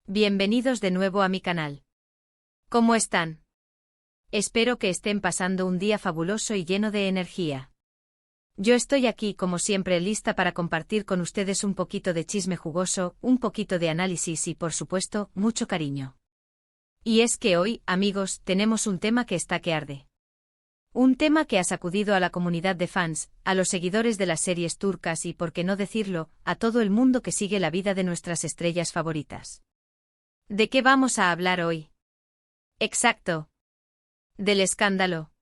Bienvenidos de nuevo a mi canal. ¿Cómo están? Espero que estén pasando un día fabuloso y lleno de energía. Yo estoy aquí como siempre lista para compartir con ustedes un poquito de chisme jugoso, un poquito de análisis y por supuesto, mucho cariño. Y es que hoy, amigos, tenemos un tema que está que arde. Un tema que ha sacudido a la comunidad de fans, a los seguidores de las series turcas y, por qué no decirlo, a todo el mundo que sigue la vida de nuestras estrellas favoritas. ¿De qué vamos a hablar hoy? Exacto. Del escándalo.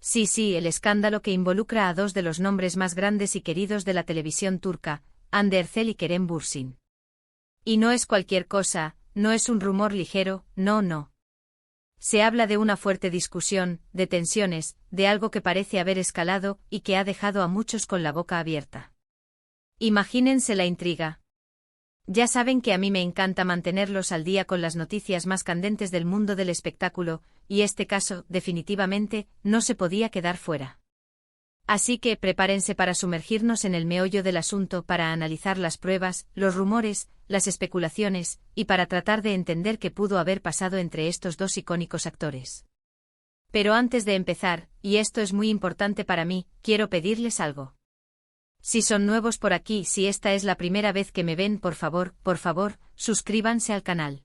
Sí, el escándalo que involucra a dos de los nombres más grandes y queridos de la televisión turca, Hande Erçel y Kerem Bürsin. Y no es cualquier cosa, no es un rumor ligero, no. Se habla de una fuerte discusión, de tensiones, de algo que parece haber escalado y que ha dejado a muchos con la boca abierta. Imagínense la intriga. Ya saben que a mí me encanta mantenerlos al día con las noticias más candentes del mundo del espectáculo, y este caso, definitivamente, no se podía quedar fuera. Así que prepárense para sumergirnos en el meollo del asunto, para analizar las pruebas, los rumores, las especulaciones, y para tratar de entender qué pudo haber pasado entre estos dos icónicos actores. Pero antes de empezar, y esto es muy importante para mí, quiero pedirles algo. Si son nuevos por aquí, si esta es la primera vez que me ven, por favor, suscríbanse al canal.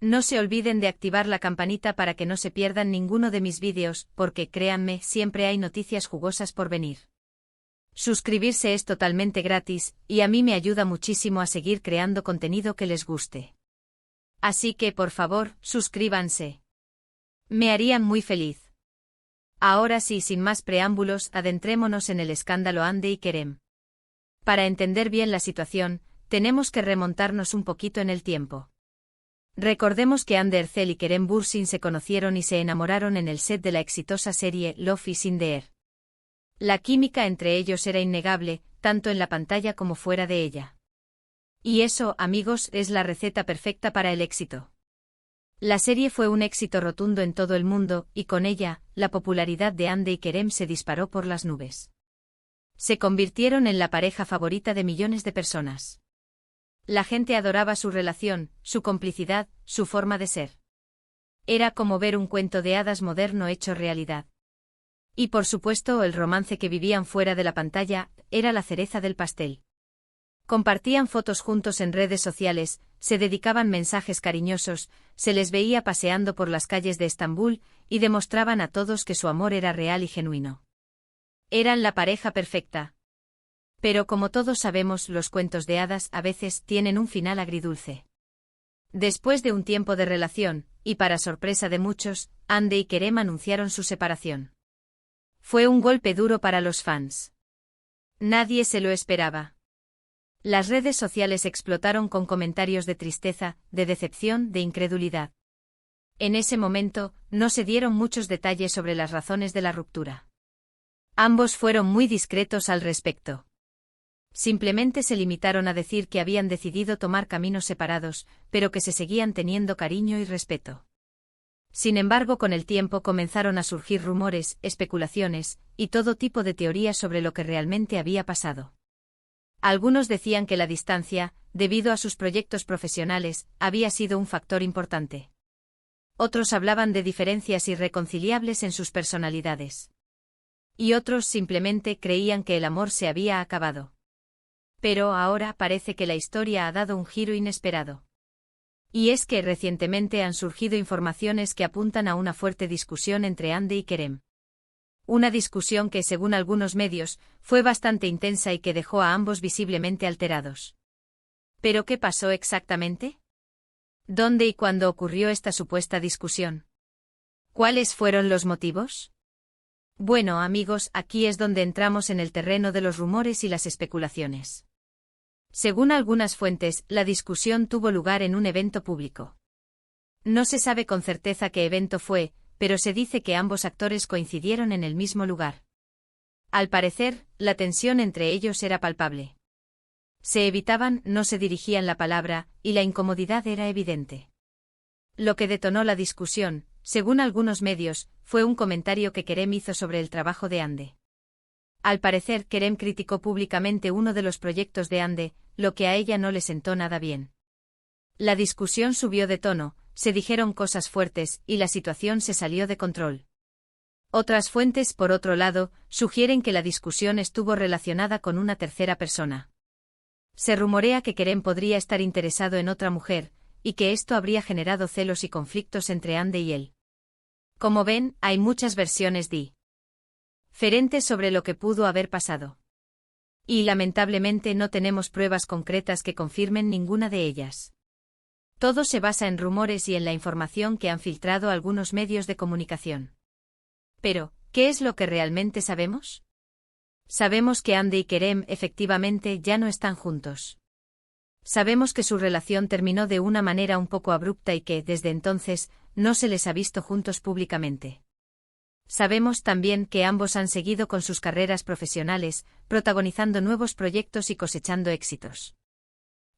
No se olviden de activar la campanita para que no se pierdan ninguno de mis vídeos, porque créanme, siempre hay noticias jugosas por venir. Suscribirse es totalmente gratis, y a mí me ayuda muchísimo a seguir creando contenido que les guste. Así que, por favor, suscríbanse. Me harían muy feliz. Ahora sí, sin más preámbulos, adentrémonos en el escándalo Hande y Kerem. Para entender bien la situación, tenemos que remontarnos un poquito en el tiempo. Recordemos que Hande Erçel y Kerem Bürsin se conocieron y se enamoraron en el set de la exitosa serie Love is in the Air. La química entre ellos era innegable, tanto en la pantalla como fuera de ella. Y eso, amigos, es la receta perfecta para el éxito. La serie fue un éxito rotundo en todo el mundo, y con ella, la popularidad de Hande y Kerem se disparó por las nubes. Se convirtieron en la pareja favorita de millones de personas. La gente adoraba su relación, su complicidad, su forma de ser. Era como ver un cuento de hadas moderno hecho realidad. Y por supuesto, el romance que vivían fuera de la pantalla era la cereza del pastel. Compartían fotos juntos en redes sociales, se dedicaban mensajes cariñosos, se les veía paseando por las calles de Estambul, y demostraban a todos que su amor era real y genuino. Eran la pareja perfecta. Pero como todos sabemos, los cuentos de hadas a veces tienen un final agridulce. Después de un tiempo de relación, y para sorpresa de muchos, Hande y Kerem anunciaron su separación. Fue un golpe duro para los fans. Nadie se lo esperaba. Las redes sociales explotaron con comentarios de tristeza, de decepción, de incredulidad. En ese momento, no se dieron muchos detalles sobre las razones de la ruptura. Ambos fueron muy discretos al respecto. Simplemente se limitaron a decir que habían decidido tomar caminos separados, pero que se seguían teniendo cariño y respeto. Sin embargo, con el tiempo comenzaron a surgir rumores, especulaciones, y todo tipo de teorías sobre lo que realmente había pasado. Algunos decían que la distancia, debido a sus proyectos profesionales, había sido un factor importante. Otros hablaban de diferencias irreconciliables en sus personalidades. Y otros simplemente creían que el amor se había acabado. Pero ahora parece que la historia ha dado un giro inesperado. Y es que recientemente han surgido informaciones que apuntan a una fuerte discusión entre Hande y Kerem. Una discusión que, según algunos medios, fue bastante intensa y que dejó a ambos visiblemente alterados. ¿Pero qué pasó exactamente? ¿Dónde y cuándo ocurrió esta supuesta discusión? ¿Cuáles fueron los motivos? Bueno, amigos, aquí es donde entramos en el terreno de los rumores y las especulaciones. Según algunas fuentes, la discusión tuvo lugar en un evento público. No se sabe con certeza qué evento fue, pero se dice que ambos actores coincidieron en el mismo lugar. Al parecer, la tensión entre ellos era palpable. Se evitaban, no se dirigían la palabra, y la incomodidad era evidente. Lo que detonó la discusión, según algunos medios, fue un comentario que Kerem hizo sobre el trabajo de Hande. Al parecer, Kerem criticó públicamente uno de los proyectos de Hande, lo que a ella no le sentó nada bien. La discusión subió de tono, se dijeron cosas fuertes y la situación se salió de control. Otras fuentes, por otro lado, sugieren que la discusión estuvo relacionada con una tercera persona. Se rumorea que Kerem podría estar interesado en otra mujer, y que esto habría generado celos y conflictos entre Andy y él. Como ven, hay muchas versiones diferentes sobre lo que pudo haber pasado. Y lamentablemente no tenemos pruebas concretas que confirmen ninguna de ellas. Todo se basa en rumores y en la información que han filtrado algunos medios de comunicación. Pero, ¿qué es lo que realmente sabemos? Sabemos que Andy y Kerem efectivamente ya no están juntos. Sabemos que su relación terminó de una manera un poco abrupta y que, desde entonces, no se les ha visto juntos públicamente. Sabemos también que ambos han seguido con sus carreras profesionales, protagonizando nuevos proyectos y cosechando éxitos.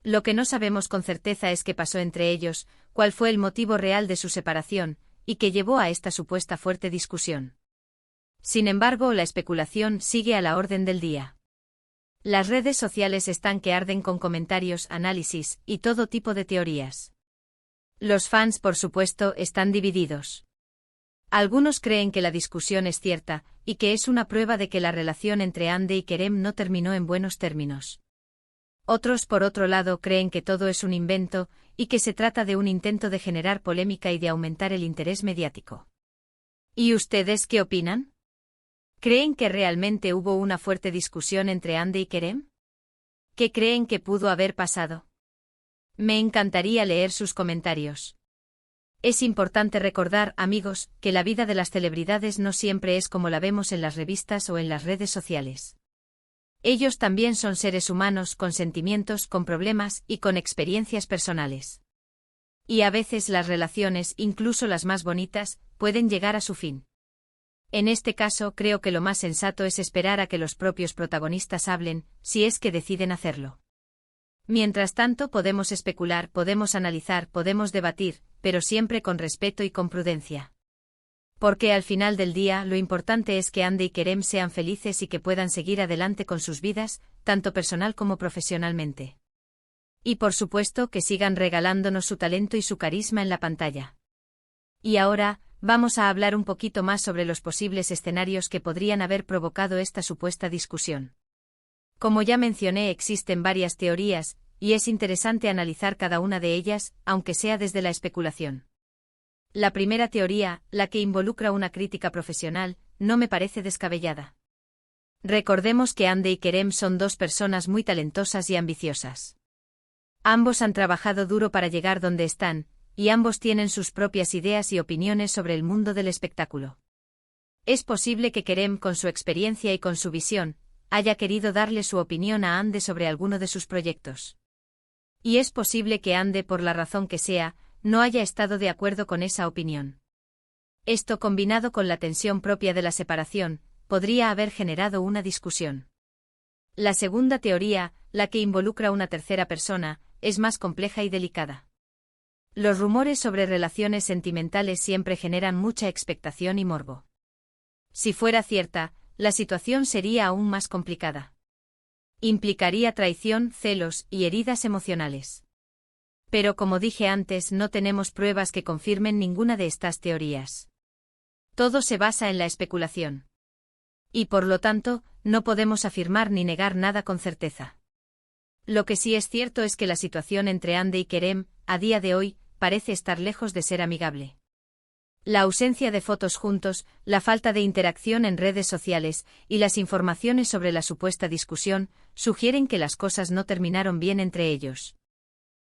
Lo que no sabemos con certeza es qué pasó entre ellos, cuál fue el motivo real de su separación, y qué llevó a esta supuesta fuerte discusión. Sin embargo, la especulación sigue a la orden del día. Las redes sociales están que arden con comentarios, análisis y todo tipo de teorías. Los fans, por supuesto, están divididos. Algunos creen que la discusión es cierta, y que es una prueba de que la relación entre Andy y Kerem no terminó en buenos términos. Otros, por otro lado, creen que todo es un invento, y que se trata de un intento de generar polémica y de aumentar el interés mediático. ¿Y ustedes qué opinan? ¿Creen que realmente hubo una fuerte discusión entre Andy y Kerem? ¿Qué creen que pudo haber pasado? Me encantaría leer sus comentarios. Es importante recordar, amigos, que la vida de las celebridades no siempre es como la vemos en las revistas o en las redes sociales. Ellos también son seres humanos con sentimientos, con problemas y con experiencias personales. Y a veces las relaciones, incluso las más bonitas, pueden llegar a su fin. En este caso, creo que lo más sensato es esperar a que los propios protagonistas hablen, si es que deciden hacerlo. Mientras tanto, podemos especular, podemos analizar, podemos debatir, pero siempre con respeto y con prudencia. Porque al final del día, lo importante es que Andy y Kerem sean felices y que puedan seguir adelante con sus vidas, tanto personal como profesionalmente. Y por supuesto que sigan regalándonos su talento y su carisma en la pantalla. Y ahora, vamos a hablar un poquito más sobre los posibles escenarios que podrían haber provocado esta supuesta discusión. Como ya mencioné, existen varias teorías, y es interesante analizar cada una de ellas, aunque sea desde la especulación. La primera teoría, la que involucra una crítica profesional, no me parece descabellada. Recordemos que Andy y Kerem son dos personas muy talentosas y ambiciosas. Ambos han trabajado duro para llegar donde están, y ambos tienen sus propias ideas y opiniones sobre el mundo del espectáculo. Es posible que Kerem, con su experiencia y con su visión, haya querido darle su opinión a Andy sobre alguno de sus proyectos. Y es posible que Andy, por la razón que sea, no haya estado de acuerdo con esa opinión. Esto, combinado con la tensión propia de la separación, podría haber generado una discusión. La segunda teoría, la que involucra a una tercera persona, es más compleja y delicada. Los rumores sobre relaciones sentimentales siempre generan mucha expectación y morbo. Si fuera cierta, la situación sería aún más complicada. Implicaría traición, celos y heridas emocionales. Pero como dije antes, no tenemos pruebas que confirmen ninguna de estas teorías. Todo se basa en la especulación. Y por lo tanto, no podemos afirmar ni negar nada con certeza. Lo que sí es cierto es que la situación entre Andy y Kerem, a día de hoy, parece estar lejos de ser amigable. La ausencia de fotos juntos, la falta de interacción en redes sociales y las informaciones sobre la supuesta discusión sugieren que las cosas no terminaron bien entre ellos.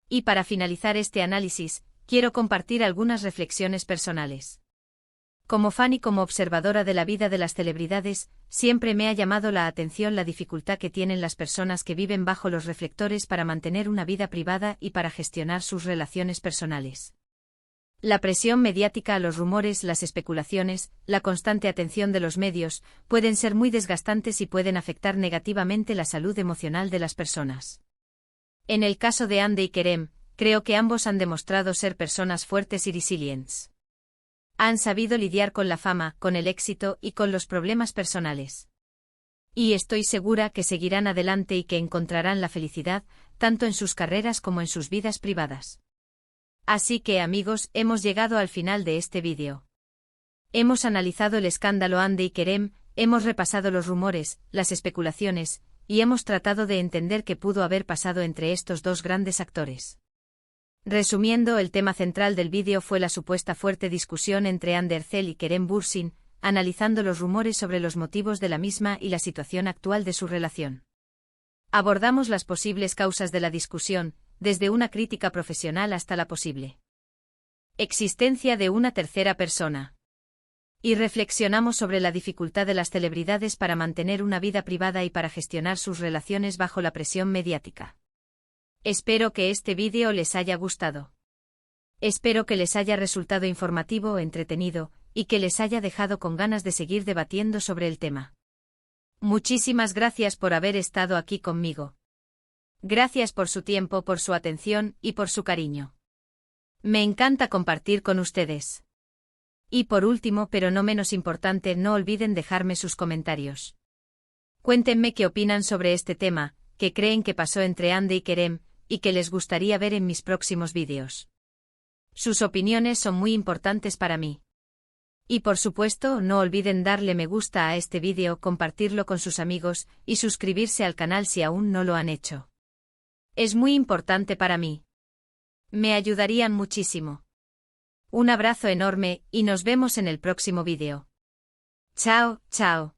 Y para finalizar este análisis, quiero compartir algunas reflexiones personales. Como fan y como observadora de la vida de las celebridades, siempre me ha llamado la atención la dificultad que tienen las personas que viven bajo los reflectores para mantener una vida privada y para gestionar sus relaciones personales. La presión mediática, los rumores, las especulaciones, la constante atención de los medios, pueden ser muy desgastantes y pueden afectar negativamente la salud emocional de las personas. En el caso de Andy y Kerem, creo que ambos han demostrado ser personas fuertes y resilientes. Han sabido lidiar con la fama, con el éxito y con los problemas personales. Y estoy segura que seguirán adelante y que encontrarán la felicidad, tanto en sus carreras como en sus vidas privadas. Así que amigos, hemos llegado al final de este vídeo. Hemos analizado el escándalo Hande y Kerem, hemos repasado los rumores, las especulaciones, y hemos tratado de entender qué pudo haber pasado entre estos dos grandes actores. Resumiendo, el tema central del vídeo fue la supuesta fuerte discusión entre Hande Erçel y Kerem Bürsin, analizando los rumores sobre los motivos de la misma y la situación actual de su relación. Abordamos las posibles causas de la discusión, desde una crítica profesional hasta la posible existencia de una tercera persona. Y reflexionamos sobre la dificultad de las celebridades para mantener una vida privada y para gestionar sus relaciones bajo la presión mediática. Espero que este vídeo les haya gustado. Espero que les haya resultado informativo o entretenido, y que les haya dejado con ganas de seguir debatiendo sobre el tema. Muchísimas gracias por haber estado aquí conmigo. Gracias por su tiempo, por su atención y por su cariño. Me encanta compartir con ustedes. Y por último, pero no menos importante, no olviden dejarme sus comentarios. Cuéntenme qué opinan sobre este tema, qué creen que pasó entre Hande y Kerem, y qué les gustaría ver en mis próximos vídeos. Sus opiniones son muy importantes para mí. Y por supuesto, no olviden darle me gusta a este vídeo, compartirlo con sus amigos, y suscribirse al canal si aún no lo han hecho. Es muy importante para mí. Me ayudarían muchísimo. Un abrazo enorme, y nos vemos en el próximo vídeo. Chao, chao.